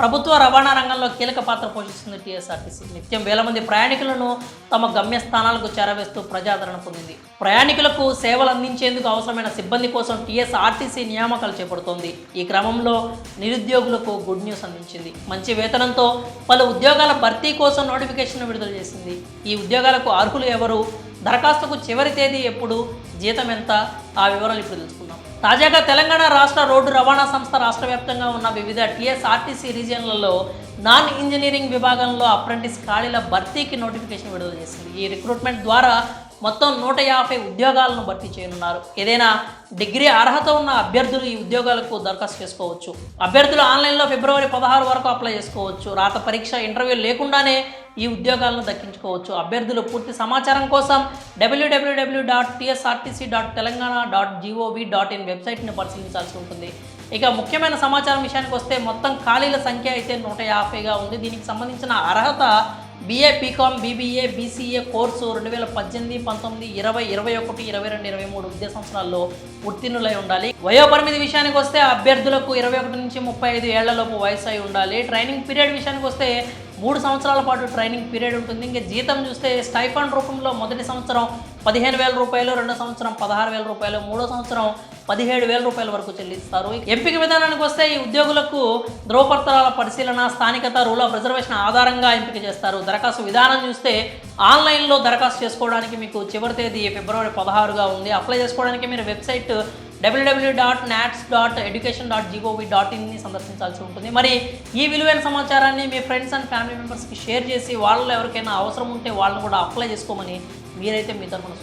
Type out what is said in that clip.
ప్రభుత్వ రవాణా రంగంలో కీలక పాత్ర పోషిస్తుంది టీఎస్ఆర్టీసీ. నిత్యం వేల మంది ప్రయాణికులను తమ గమ్యస్థానాలకు చేరవేస్తూ ప్రజాదరణ పొందింది. ప్రయాణికులకు సేవలు అందించేందుకు అవసరమైన సిబ్బంది కోసం టీఎస్ఆర్టీసీ నియామకాలు చేపడుతోంది. ఈ క్రమంలో నిరుద్యోగులకు గుడ్ న్యూస్ అందించింది. మంచి వేతనంతో పలు ఉద్యోగాల భర్తీ కోసం నోటిఫికేషన్ విడుదల చేసింది. ఈ ఉద్యోగాలకు అర్హులు ఎవరు, దరఖాస్తుకు చివరి తేదీ ఎప్పుడు, జీతం ఎంత, ఆ వివరాలు ఇప్పుడు తెలుసుకుందాం. తాజాగా తెలంగాణ రాష్ట్ర రోడ్డు రవాణా సంస్థ రాష్ట్ర వ్యాప్తంగా ఉన్న వివిధ టీఎస్ఆర్టీసీ రీజియన్లలో నాన్ ఇంజనీరింగ్ విభాగంలో అప్రెంటిస్ ఖాళీల భర్తీకి నోటిఫికేషన్ విడుదల చేసింది. ఈ రిక్రూట్మెంట్ ద్వారా మొత్తం 150 ఉద్యోగాలను భర్తీ చేయనున్నారు. ఏదైనా డిగ్రీ అర్హత ఉన్న అభ్యర్థులు ఈ ఉద్యోగాలకు దరఖాస్తు చేసుకోవచ్చు. అభ్యర్థులు ఆన్లైన్లో ఫిబ్రవరి 16 వరకు అప్లై చేసుకోవచ్చు. రాత పరీక్ష, ఇంటర్వ్యూ లేకుండానే ఈ ఉద్యోగాలను దక్కించుకోవచ్చు. అభ్యర్థులు పూర్తి సమాచారం కోసం www.tsrtc.telangana.gov.in వెబ్సైట్ని పరిశీలించాల్సి ఉంటుంది. ఇక ముఖ్యమైన సమాచారం విషయానికి వస్తే మొత్తం ఖాళీల సంఖ్య అయితే 150గా ఉంది. దీనికి సంబంధించిన అర్హత BA, BCom, BBA, BCA course 2018, 19, 20, 21, 22, 23 విద్యా సంవత్సరాల్లో ఉత్తీర్ణులై ఉండాలి. వయోపరిమితి విషయానికి వస్తే అభ్యర్థులకు 21 నుంచి 35 ఏళ్లలోపు వయసు అయి ఉండాలి. ట్రైనింగ్ పీరియడ్ విషయానికి వస్తే 3 సంవత్సరాల పాటు ట్రైనింగ్ పీరియడ్ ఉంటుంది. ఇంకా జీతం చూస్తే స్టైఫండ్ రూపంలో మొదటి సంవత్సరం 15,000 రూపాయలు, రెండో సంవత్సరం 16,000 రూపాయలు, మూడో సంవత్సరం 17,000 రూపాయల వరకు చెల్లిస్తారు. ఎంపిక విధానానికి వస్తే ఈ ఉద్యోగులకు ధ్రువపత్రాల పరిశీలన, స్థానికత, రూల్ ఆఫ్ రిజర్వేషన్ ఆధారంగా ఎంపిక చేస్తారు. దరఖాస్తు విధానం చూస్తే ఆన్లైన్లో దరఖాస్తు చేసుకోవడానికి మీకు చివరి తేదీ ఫిబ్రవరి 16గా ఉంది. అప్లై చేసుకోవడానికి మీరు వెబ్సైట్ www.nats.education.gov.in సందర్శించాల్సి ఉంటుంది. మరి ఈ విలువైన సమాచారాన్ని మీ ఫ్రెండ్స్ అండ్ ఫ్యామిలీ మెంబర్స్కి షేర్ చేసి వాళ్ళలో ఎవరికైనా అవసరం ఉంటే వాళ్ళని కూడా అప్లై చేసుకోమని మీరైతే మీ తరఫున